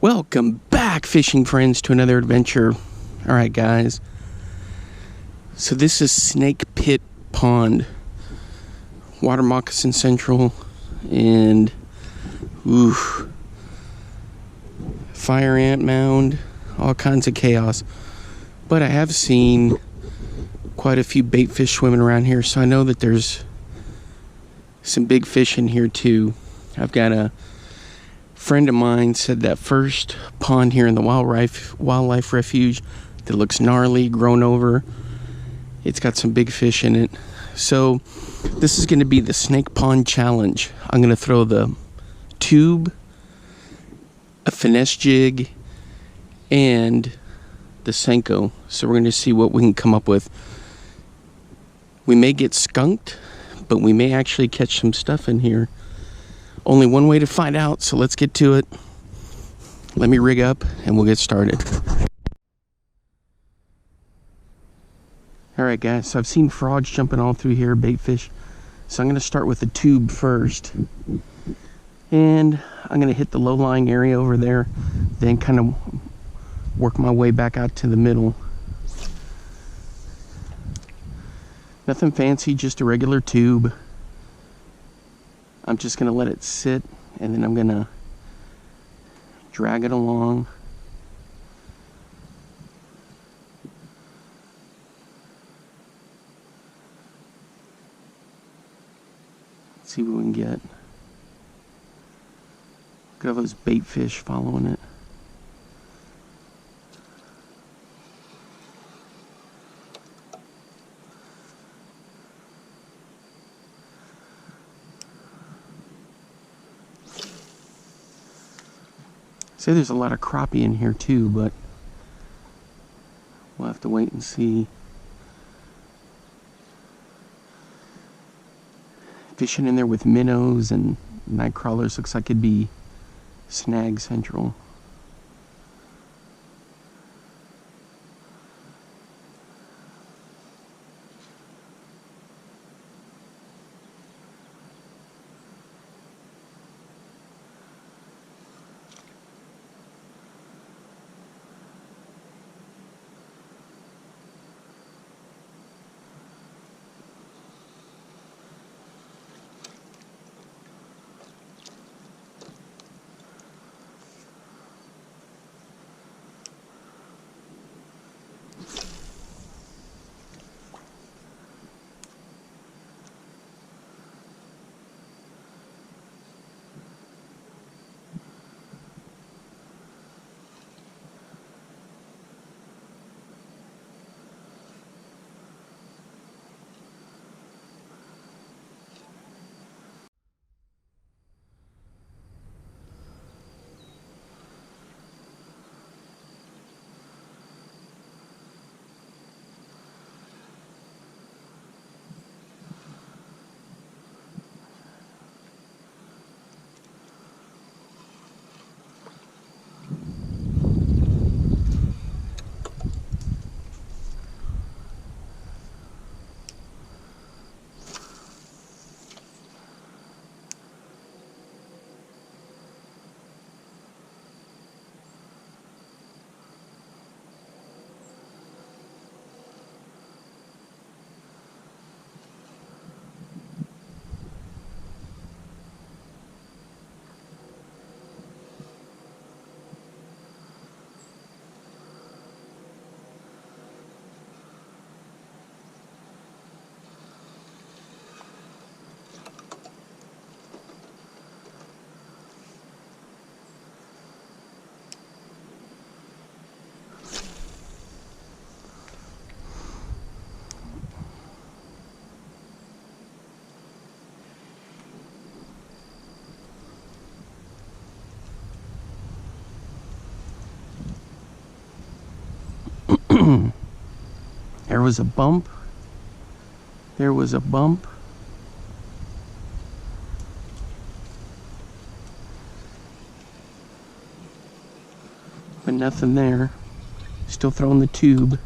Welcome back, fishing friends, to another adventure. Alright guys, so this is Snake Pit Pond, Water Moccasin Central, and fire ant mound, all kinds of chaos. But I have seen quite a few bait fish swimming around here, so I know that there's some big fish in here too. I've got a friend of mine said that first pond here in the wildlife refuge that looks gnarly, grown over, it's got some big fish in it. So this is going to be the Snake Pond Challenge. I'm going to throw the tube, a finesse jig, and the Senko. So we're going to see what we can come up with. We may get skunked, but we may actually catch some stuff in here. Only one way to find out, so let's get to it. Let me rig up and we'll get started. Alright guys, so I've seen frogs jumping all through here, bait fish. So I'm going to start with the tube first. And I'm going to hit the low-lying area over there, then kind of work my way back out to the middle. Nothing fancy, just a regular tube. I'm just going to let it sit, and then I'm going to drag it along. Let's see what we can get. Look at all those bait fish following it. Say there's a lot of crappie in here too, but we'll have to wait and see. Fishing in there with minnows and night crawlers, looks like it'd be snag central. There was a bump. There was a bump. But nothing there. Still throwing the tube.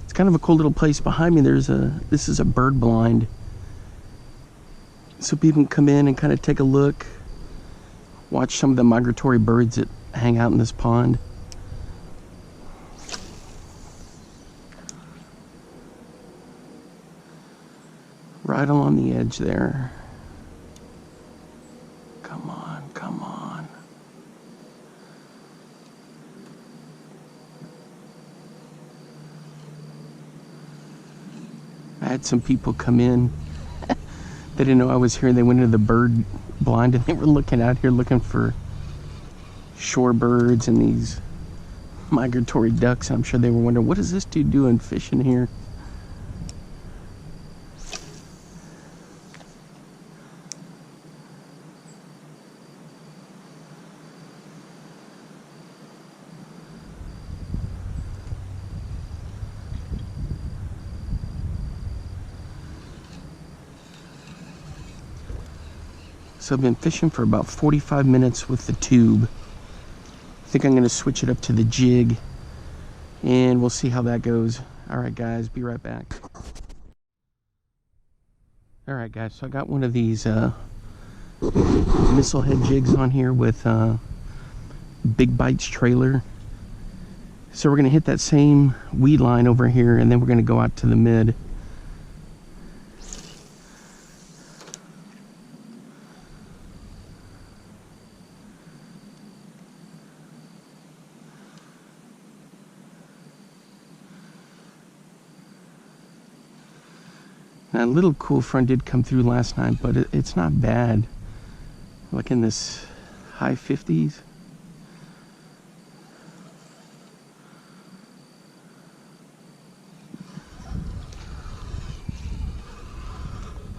It's kind of a cool little place. Behind me this is a bird blind. So people can come in and kind of take a look, watch some of the migratory birds that hang out in this pond. Right along the edge there. Come on, come on. I had some people come in. They didn't know I was here. They went into the bird blind and they were looking out here looking for shorebirds and these migratory ducks. I'm sure they were wondering, what is this dude doing fishing here? So I've been fishing for about 45 minutes with the tube. I think I'm going to switch it up to the jig and we'll see how that goes. All right, guys, be right back. All right, guys, so I got one of these missile head jigs on here with Big Bites trailer. So we're going to hit that same weed line over here and then we're going to go out to the mid. Now, a little cool front did come through last night, but it's not bad. Like in this high 50s.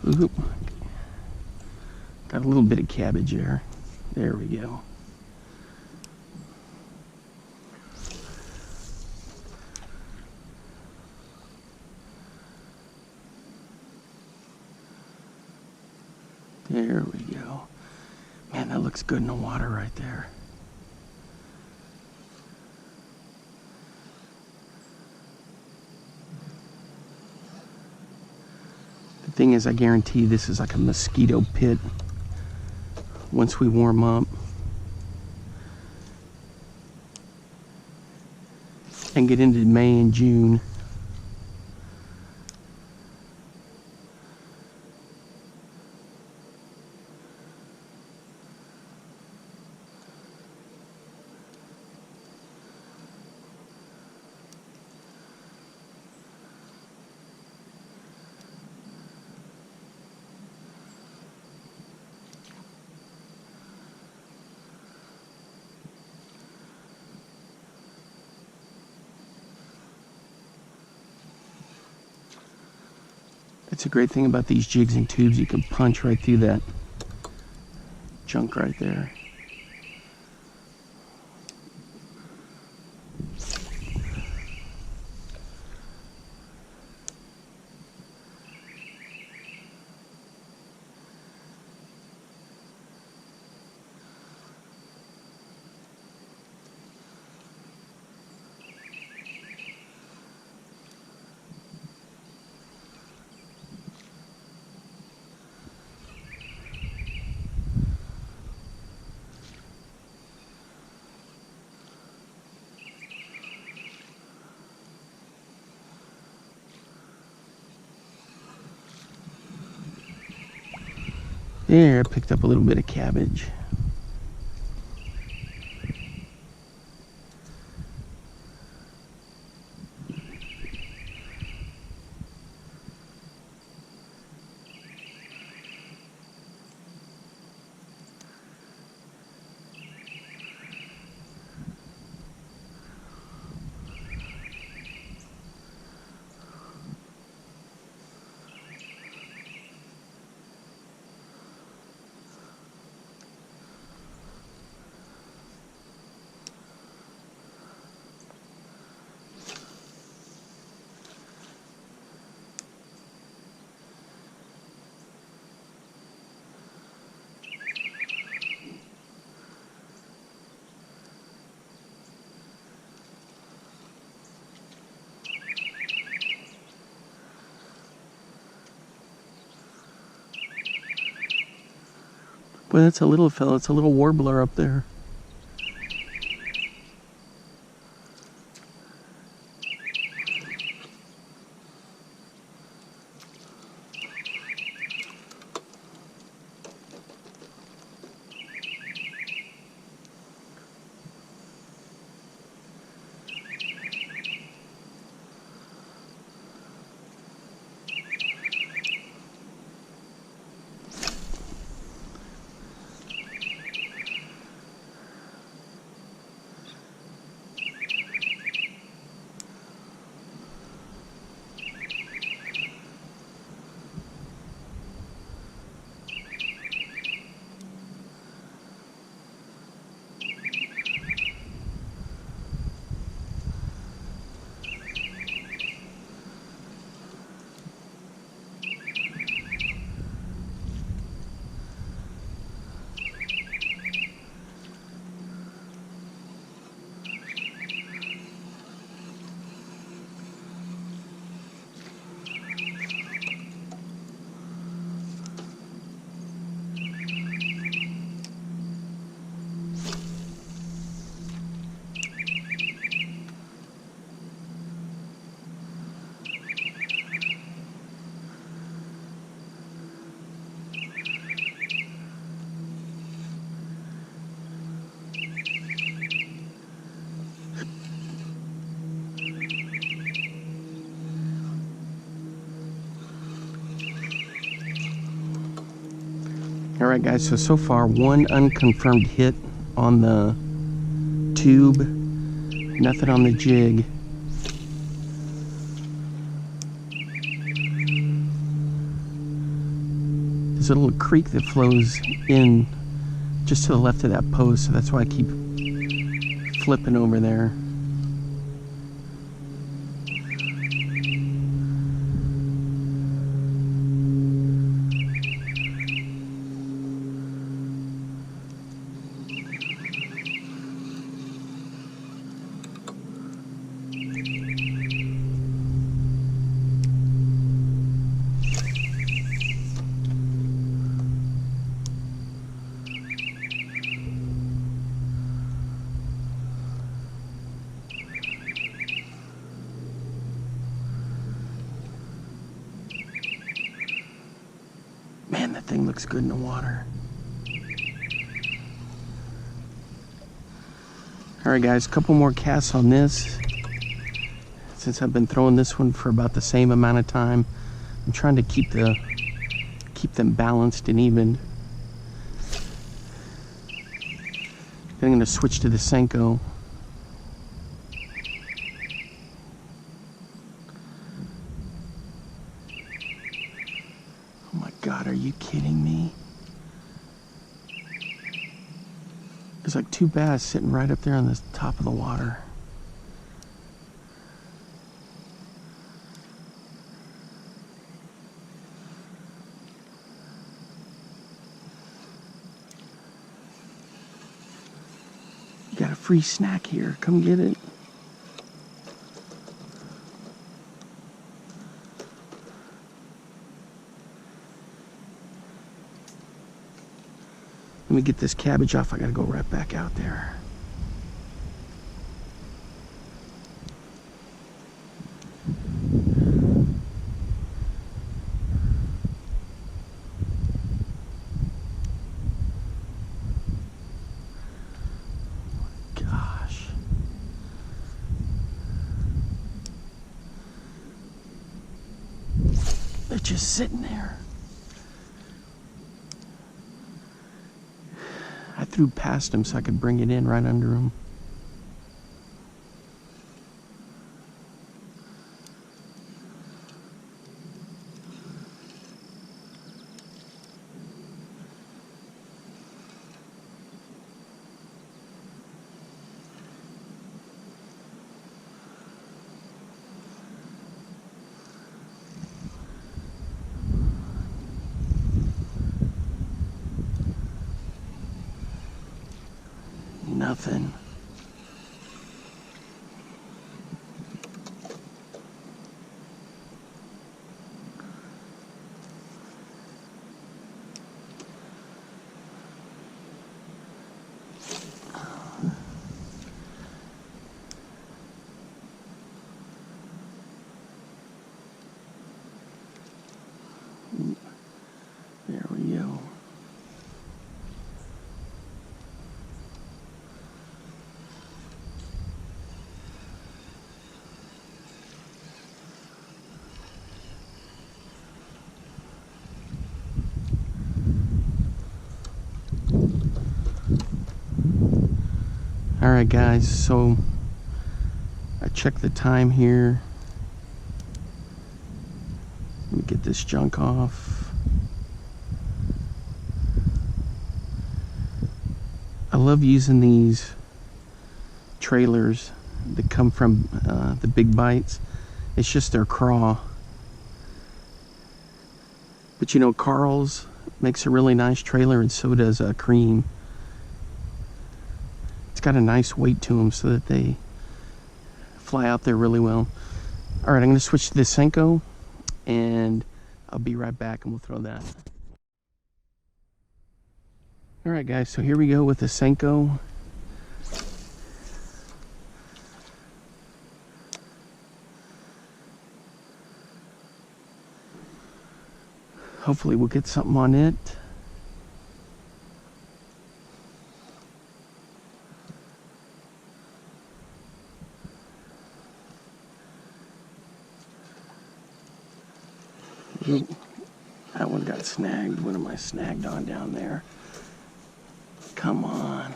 Oop. Got a little bit of cabbage there. There we go. There we go. Man, that looks good in the water right there. The thing is, I guarantee this is like a mosquito pit once we warm up. And get into May and June. It's a great thing about these jigs and tubes. You can punch right through that junk right there. There, I picked up a little bit of cabbage. Boy, that's a little fella. It's a little warbler up there. Alright guys, so far one unconfirmed hit on the tube, nothing on the jig. There's a little creek that flows in just to the left of that post, so that's why I keep flipping over there. Man, that thing looks good in the water. Alright guys, a couple more casts on this. Since I've been throwing this one for about the same amount of time, I'm trying to keep them balanced and even. Then I'm going to switch to the Senko. Oh my God, are you kidding me? There's like two bass sitting right up there on the top of the water. You got a free snack here. Come get it. Let me get this cabbage off. I gotta go right back out there. Gosh. They're just sitting there. I threw past him so I could bring it in right under him. Nothing. There we go. Alright guys, so I checked the time here. Let me get this junk off. I love using these trailers that come from the Big Bites. It's just their craw. But you know, Carl's makes a really nice trailer, and so does Cream. It's got a nice weight to them so that they fly out there really well. All right, I'm going to switch to the Senko, and I'll be right back, and we'll throw that. All right, guys, so here we go with the Senko. Hopefully we'll get something on it. That one got snagged. What am I snagged on down there? Come on.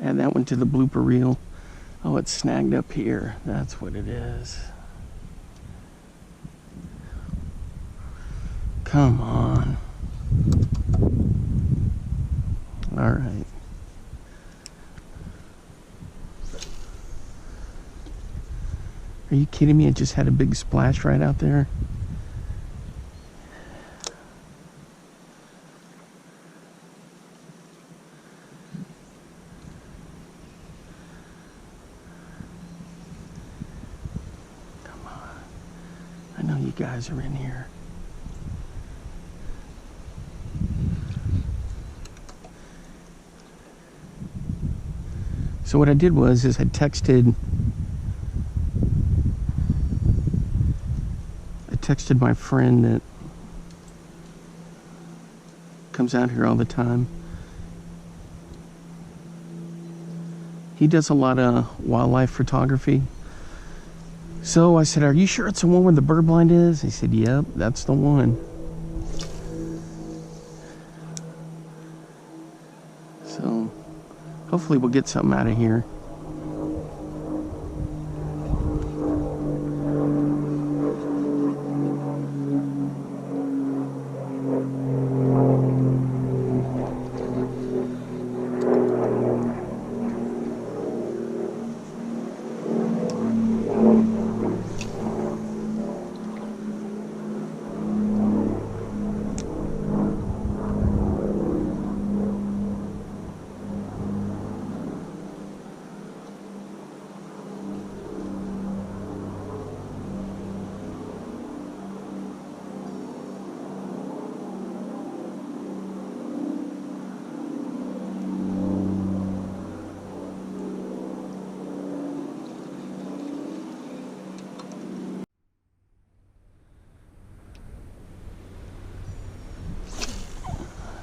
Add that one to the blooper reel. Oh, it's snagged up here. That's what it is. Come on. All right. Are you kidding me? It just had a big splash right out there. Come on. I know you guys are in here. So what I did was I texted my friend that comes out here all the time. He does a lot of wildlife photography. So I said, "Are you sure it's the one where the bird blind is?" He said, "Yep, that's the one." So hopefully we'll get something out of here.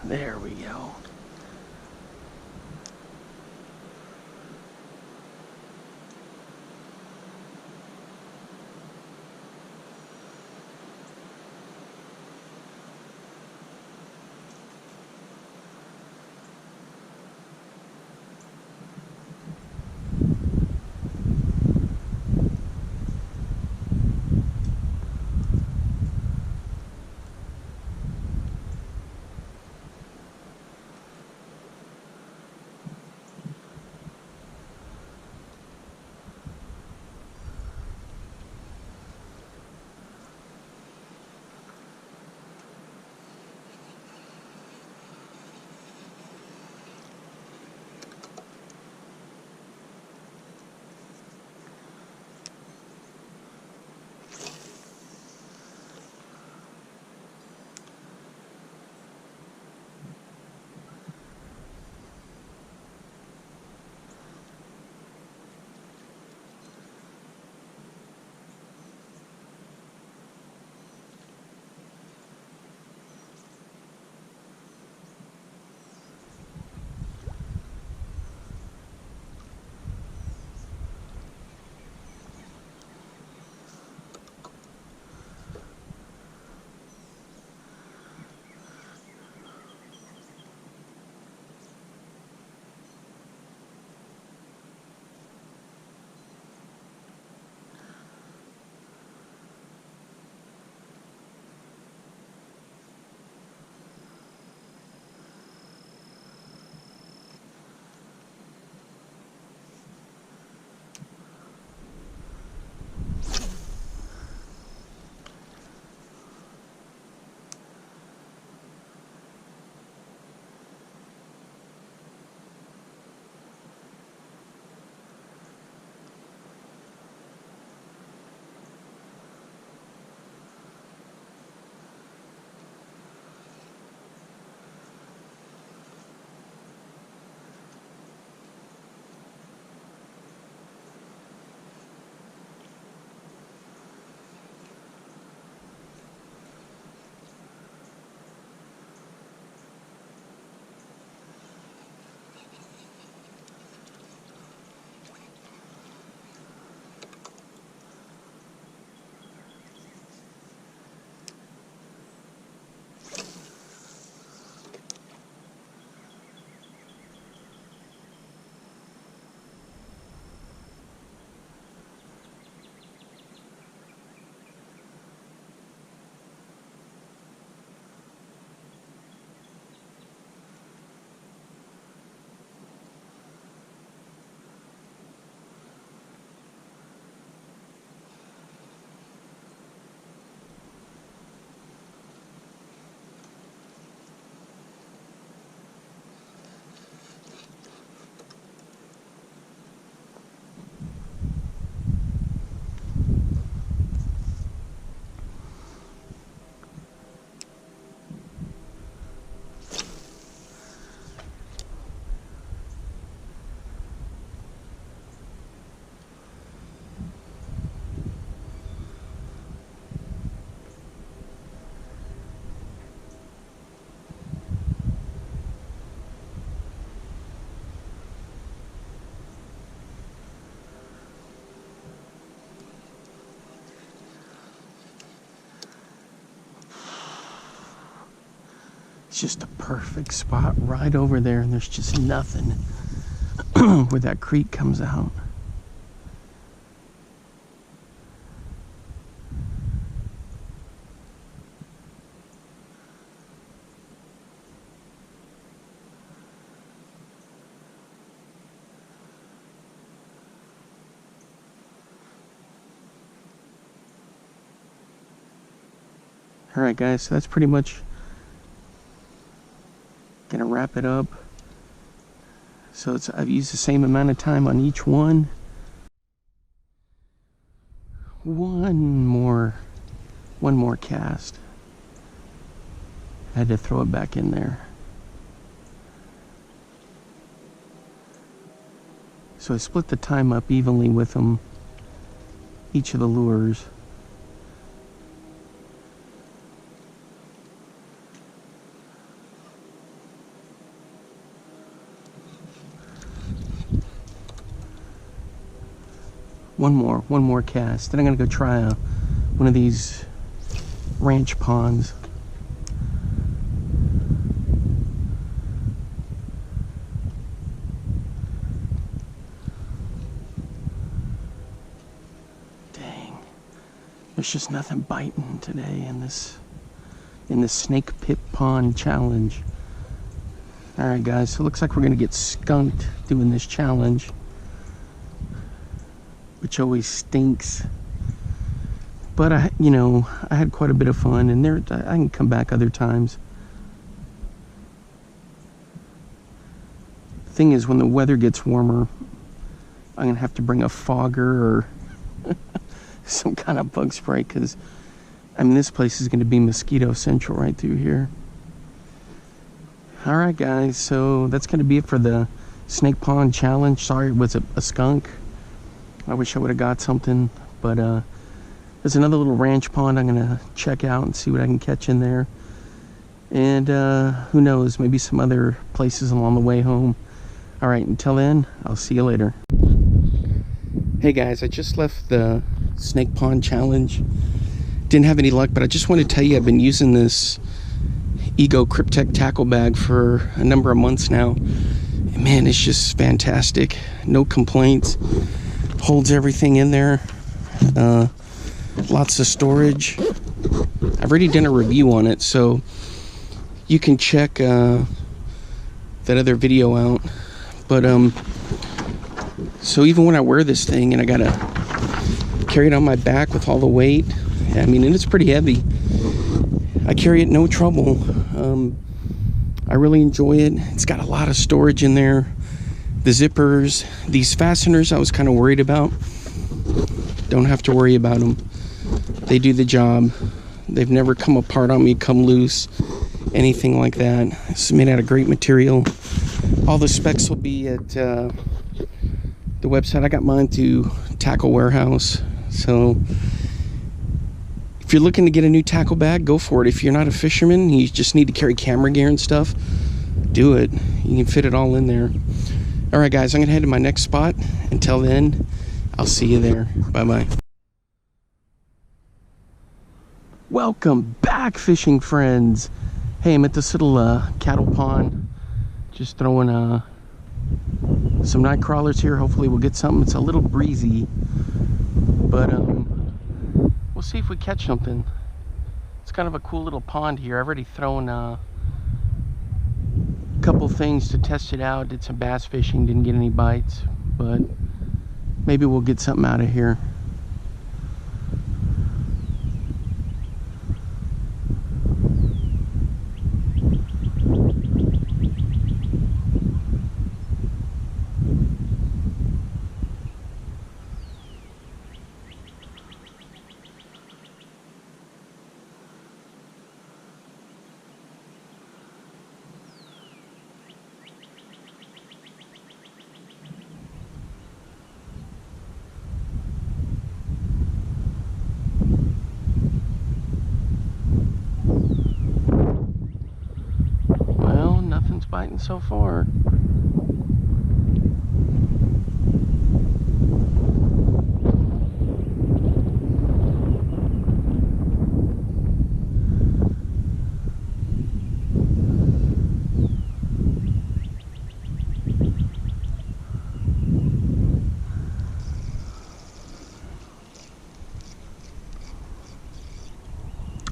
There we go. just a perfect spot right over there, and there's just nothing where that creek comes out. Alright guys, so that's pretty much gonna wrap it up. So I've used the same amount of time on each one. One more cast. I had to throw it back in there. So I split the time up evenly with them, each of the lures. One more cast. Then I'm gonna go try one of these ranch ponds. Dang, there's just nothing biting today in this snake pit pond challenge. All right, guys. So it looks like we're gonna get skunked doing this challenge, which always stinks. But I had quite a bit of fun, and I can come back other times. The thing is, when the weather gets warmer, I'm gonna have to bring a fogger or some kind of bug spray, because I mean, this place is gonna be mosquito central right through here. All right, guys. So that's gonna be it for the snake pond challenge. Sorry it was a skunk. I wish I would have got something, but there's another little ranch pond I'm gonna check out and see what I can catch in there. And who knows, maybe some other places along the way home. All right, until then, I'll see you later. Hey guys, I just left the snake pond challenge. Didn't have any luck, but I just want to tell you I've been using this Ego Cryptek tackle bag for a number of months now. And man, it's just fantastic. No complaints. Holds everything in there. Lots of storage. I've already done a review on it, so you can check that other video out. But so even when I wear this thing and I gotta carry it on my back with all the weight, I mean, and it's pretty heavy, I carry it no trouble. I really enjoy it. It's got a lot of storage in there. The zippers, these fasteners I was kind of worried about. Don't have to worry about them. They do the job. They've never come apart on me, come loose, anything like that. It's made out of great material. All the specs will be at the website. I got mine through Tackle Warehouse. So if you're looking to get a new tackle bag, go for it. If you're not a fisherman, you just need to carry camera gear and stuff, do it. You can fit it all in there. All right, guys, I'm gonna head to my next spot. Until then, I'll see you there. Bye-bye. Welcome back, fishing friends. Hey, I'm at this little cattle pond. Just throwing some night crawlers here. Hopefully we'll get something. It's a little breezy, but we'll see if we catch something. It's kind of a cool little pond here. I've already thrown a couple things to test it out. Did some bass fishing, didn't get any bites, but maybe we'll get something out of here. Biting so far.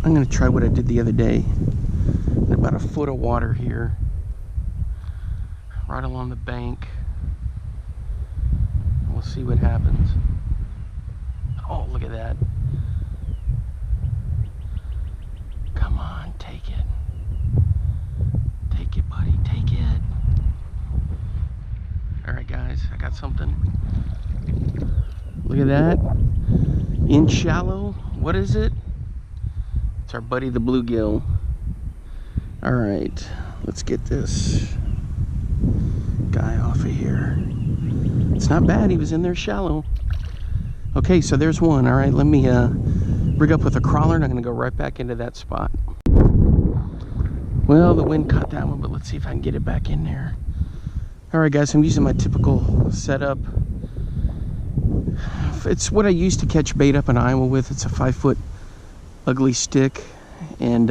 I'm gonna try what I did the other day. About a foot of water here, right along the bank. We'll see what happens. Oh, look at that. Come on, take it. Take it, buddy, take it. All right, guys, I got something. Look at that. In shallow, what is it? It's our buddy the bluegill. All right, let's get this guy off of here. It's not bad, he was in there shallow. Okay, so there's one. All right, let me rig up with a crawler and I'm gonna go right back into that spot. Well, the wind caught that one, but let's see if I can get it back in there. All right, guys, I'm using my typical setup. It's what I used to catch bait up in Iowa with. It's a 5-foot ugly stick and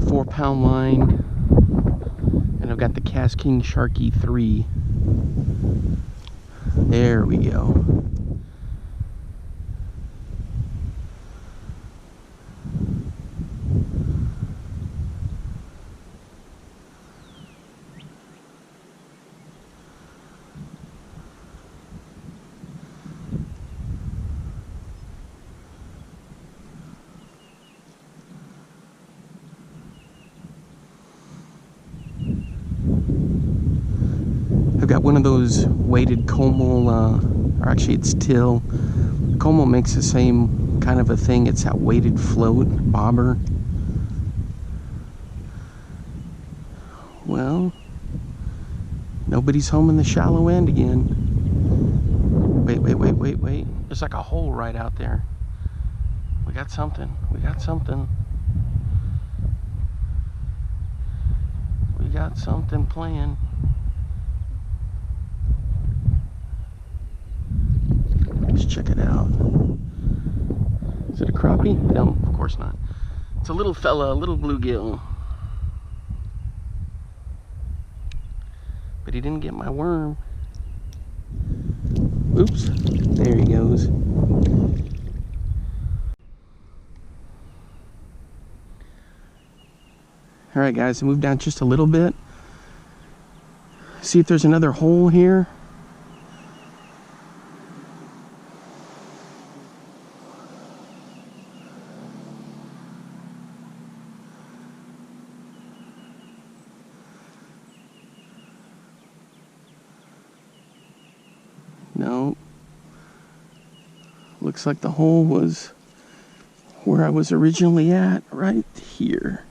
4-pound line. And I've got the Cast King Sharky 3. There we go. I've got one of those weighted Como, or actually it's Till. Como makes the same kind of a thing. It's that weighted float bobber. Well, nobody's home in the shallow end again. Wait. There's like a hole right out there. We got something. We got something. We got something playing. Let's check it out. Is it a crappie? No, of course not. It's a little fella, a little bluegill. But he didn't get my worm. Oops, there he goes. All right, guys, move down just a little bit. See if there's another hole here. No. Looks like the hole was where I was originally at, right here.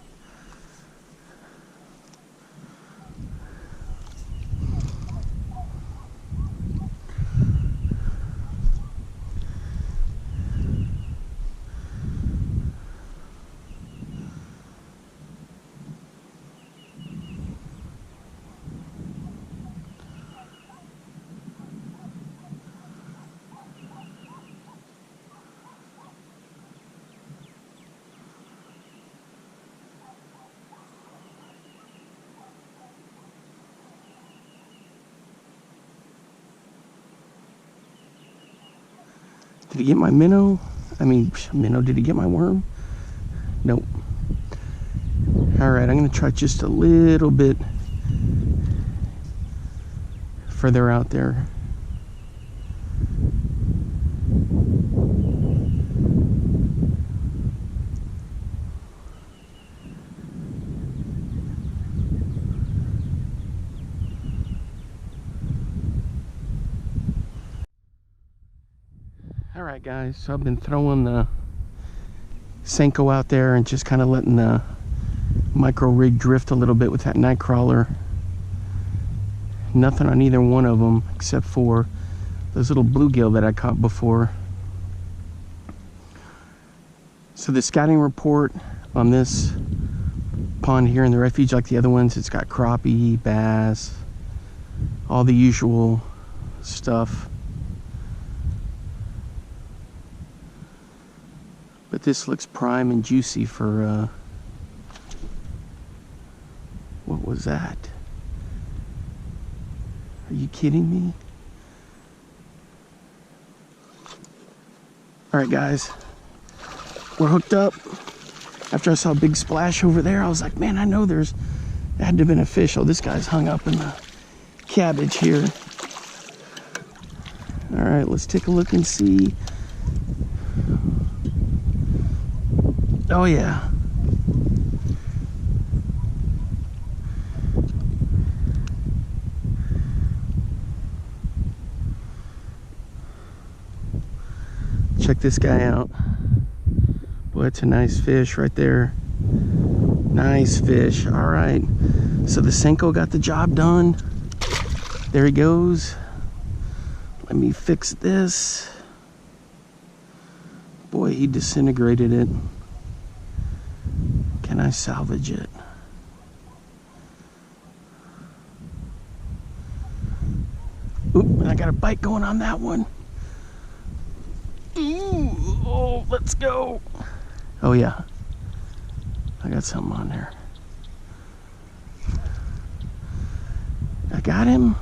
Did he get my minnow? I mean, minnow, did he get my worm? Nope. Alright, I'm going to try just a little bit further out there. Alright guys, so I've been throwing the Senko out there and just kind of letting the micro rig drift a little bit with that night crawler. Nothing on either one of them except for those little bluegill that I caught before. So the scouting report on this pond here in the refuge, like the other ones, it's got crappie, bass, all the usual stuff. But this looks prime and juicy for, what was that? Are you kidding me? All right, guys, we're hooked up. After I saw a big splash over there, I was like, man, I know there had to have been a fish. Oh, this guy's hung up in the cabbage here. All right, let's take a look and see. Oh yeah. Check this guy out. Boy, it's a nice fish right there. Nice fish. All right. So the Senko got the job done. There he goes. Let me fix this. Boy, he disintegrated it. Can I salvage it? Oop, I got a bite going on that one. Ooh, oh, let's go. Oh yeah, I got something on there. I got him.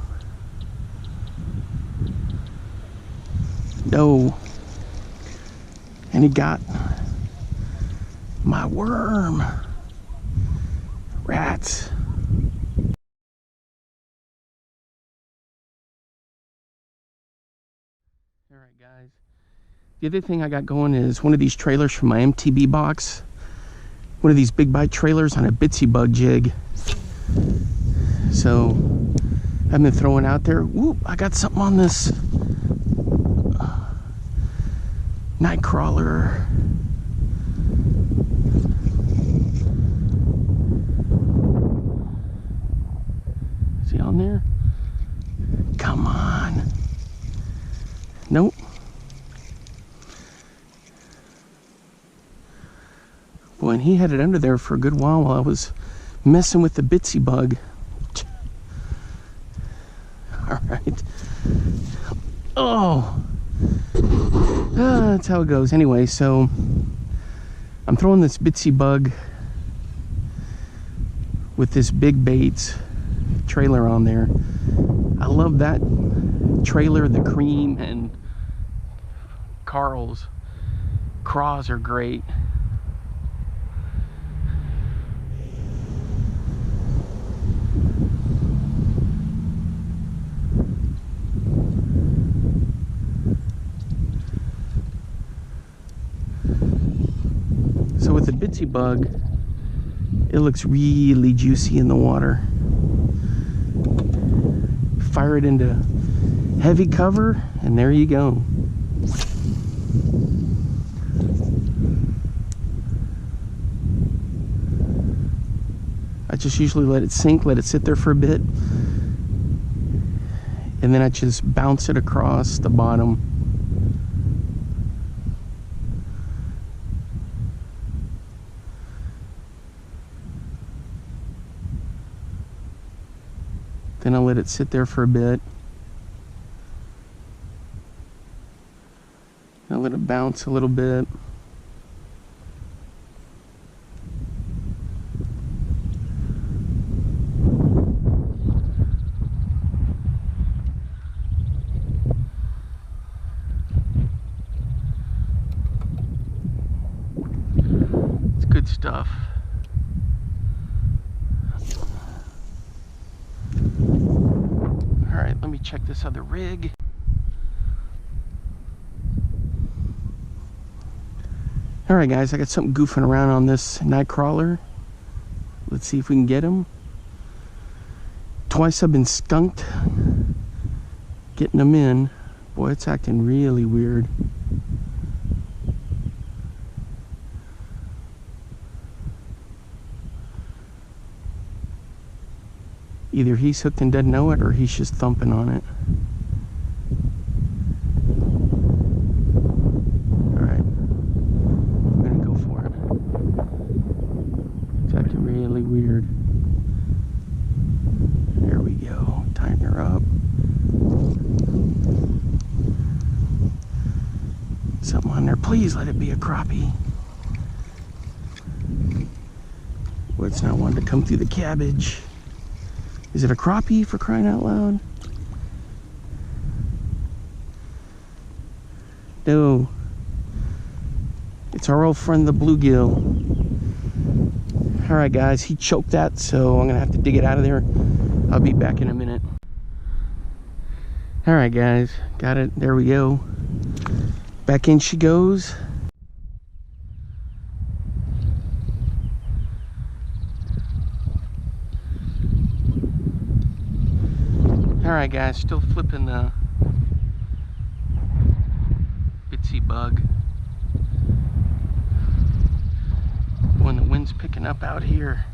No. And he got my worm. Rats. All right, guys. The other thing I got going is one of these trailers from my MTB box. One of these big bite trailers on a bitsy bug jig. So I've been throwing out there. Whoop, I got something on this night crawler. Is he on there? Come on. Nope. Boy, and he had it under there for a good while I was messing with the bitsy bug. All right. Oh. That's how it goes. Anyway, so I'm throwing this bitsy bug with this big baits trailer on there. I love that trailer, the cream and Carl's craws are great. So with the bitsy bug, it looks really juicy in the water. Fire it into heavy cover, and there you go. I just usually let it sink, let it sit there for a bit, and then I just bounce it across the bottom. Then I'll let it sit there for a bit. I'll let it bounce a little bit. It's good stuff. Let me check this other rig. All right, guys, I got something goofing around on this night crawler. Let's see if we can get him. Twice I've been skunked getting them in. Boy, it's acting really weird. Either he's hooked and doesn't know it, or he's just thumping on it. All right, I'm gonna go for it. It's acting really weird. There we go. Tighten her up. Something on there. Please let it be a crappie. Well, it's not wanting to come through the cabbage. Is it a crappie, for crying out loud? No. It's our old friend, the bluegill. All right, guys, he choked that, so I'm gonna have to dig it out of there. I'll be back in a minute. All right, guys, got it. There we go. Back in she goes. All right, guys, still flipping the bitsy bug. When the wind's picking up out here.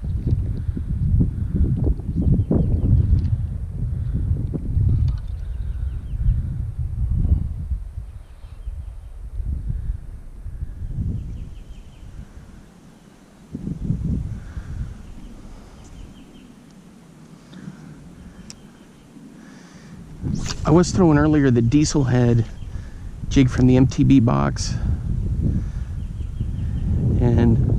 I was throwing earlier the diesel head jig from the MTB box, and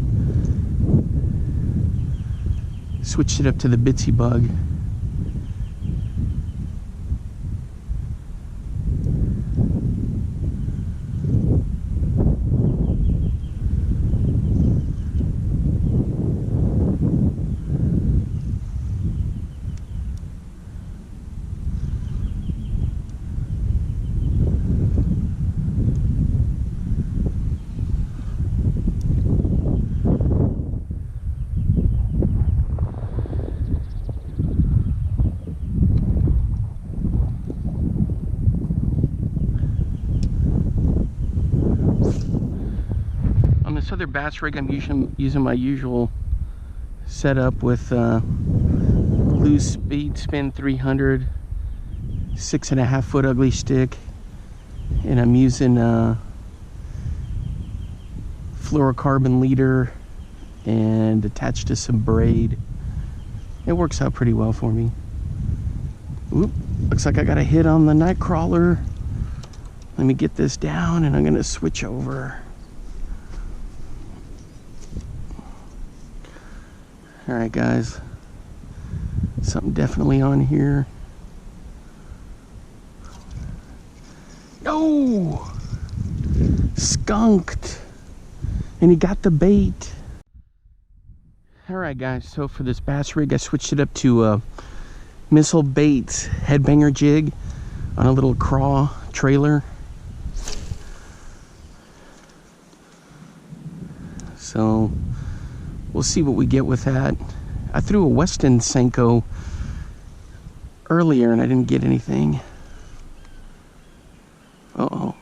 switched it up to the bitsy bug. This other bass rig, I'm using my usual setup with loose speed spin 300, 6.5 foot ugly stick, and I'm using fluorocarbon leader and attached to some braid. It works out pretty well for me. Oop, looks like I got a hit on the night crawler. Let me get this down and I'm gonna switch over. All right, guys, something definitely on here. Oh, skunked, and he got the bait. All right, guys, so for this bass rig, I switched it up to Missile Baits headbanger jig on a little craw trailer. So we'll see what we get with that. I threw a Westin Senko earlier and I didn't get anything. Uh-oh.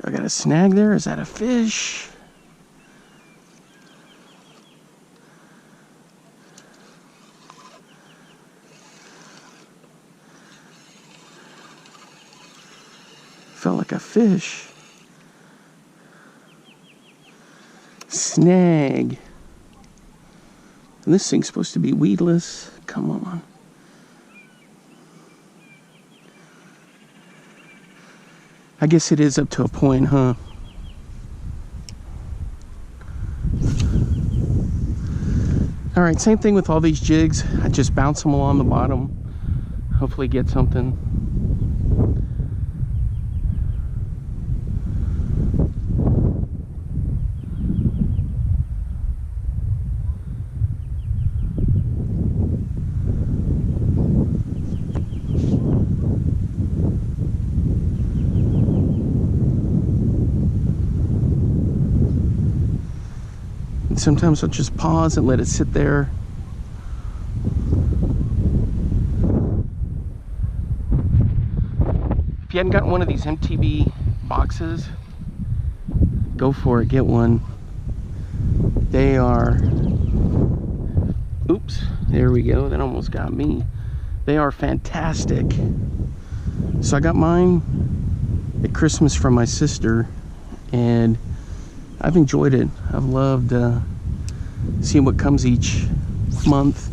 I got a snag there. Is that a fish? Felt like a fish. Snag. And this thing's supposed to be weedless. Come on. I guess it is up to a point, huh? All right, same thing with all these jigs. I just bounce them along the bottom. Hopefully get something. Sometimes I'll just pause and let it sit there. If you hadn't gotten one of these MTB boxes, go for it, get one. They are, oops, there we go, that almost got me. They are fantastic. So I got mine at Christmas from my sister, and I've enjoyed it. I've loved seeing what comes each month.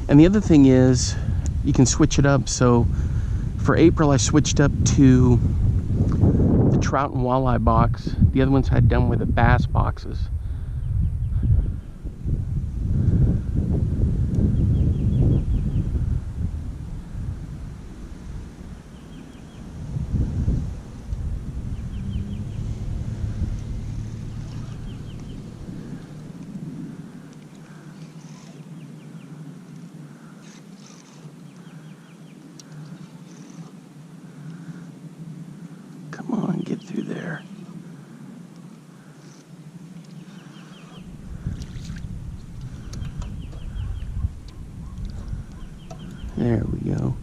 And the other thing is, you can switch it up. So for April, I switched up to the trout and walleye box. The other ones I'd done with the bass boxes. There we go.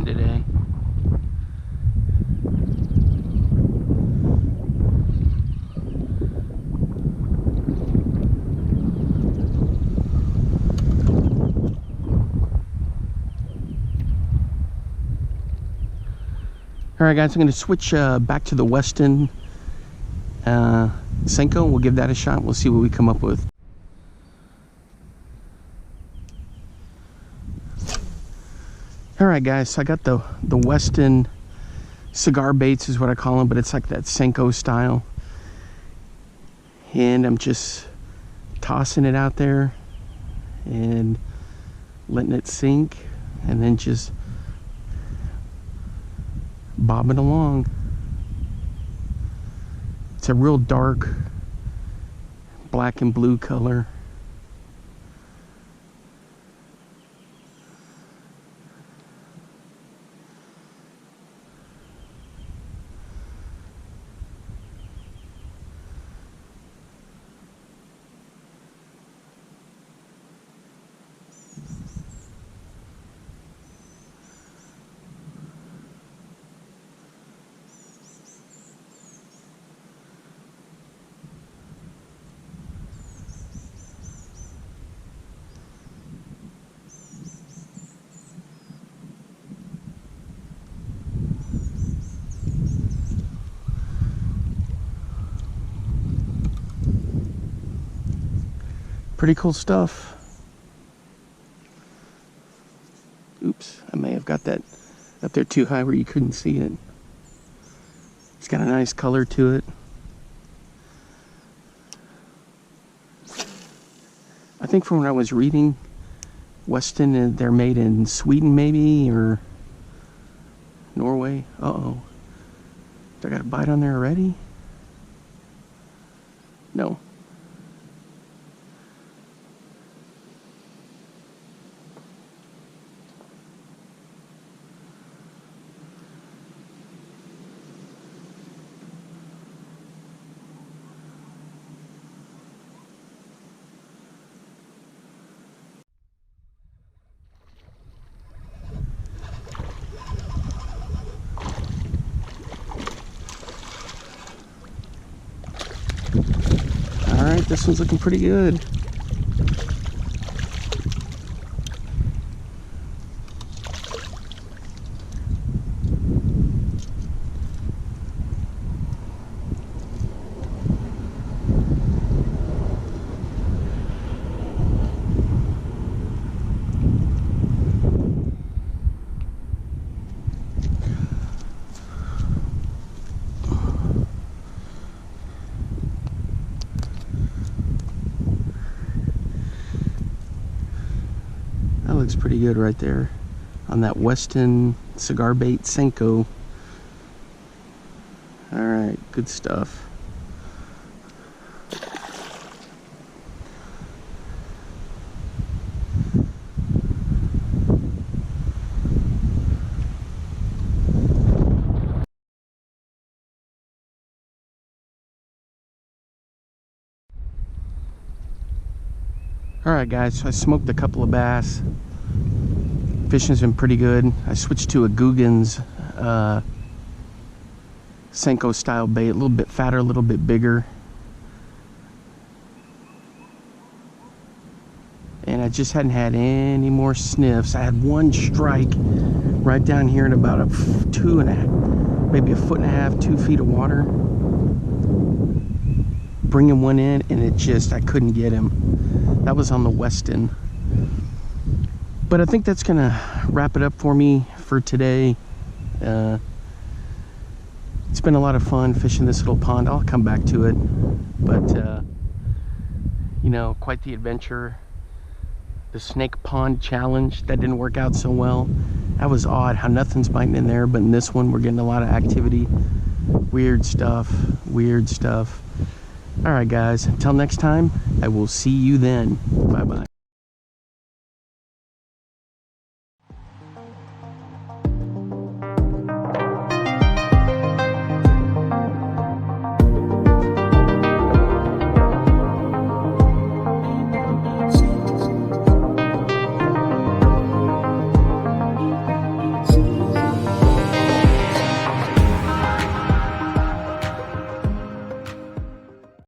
Today. All right, guys, I'm going to switch back to the Westin Senko. We'll give that a shot. We'll see what we come up with. All right, guys, so I got the Westin cigar baits is what I call them, but it's like that Senko style. And I'm just tossing it out there and letting it sink, and then just bobbing along. It's a real dark black and blue color. Pretty cool stuff. Oops, I may have got that up there too high where you couldn't see it. It's got a nice color to it. I think from when I was reading, Westin, they're made in Sweden maybe, or Norway. Uh-oh. Do I got a bite on there already? No. Alright, this one's looking pretty good. Looks pretty good right there on that Westin cigar bait Senko. All right, good stuff. All right, guys, so I smoked a couple of bass. Fishing's been pretty good. I switched to a Guggen's Senko style bait, a little bit fatter, a little bit bigger. And I just hadn't had any more sniffs. I had one strike right down here in about maybe a foot and a half, 2 feet of water. Bringing one in, and I couldn't get him. That was on the Westin. But I think that's gonna wrap it up for me for today. It's been a lot of fun fishing this little pond. I'll come back to it, but you know, quite the adventure. The snake pond challenge, that didn't work out so well. That was odd how nothing's biting in there, but in this one we're getting a lot of activity. Weird stuff, weird stuff. All right guys, until next time, I will see you then. Bye bye.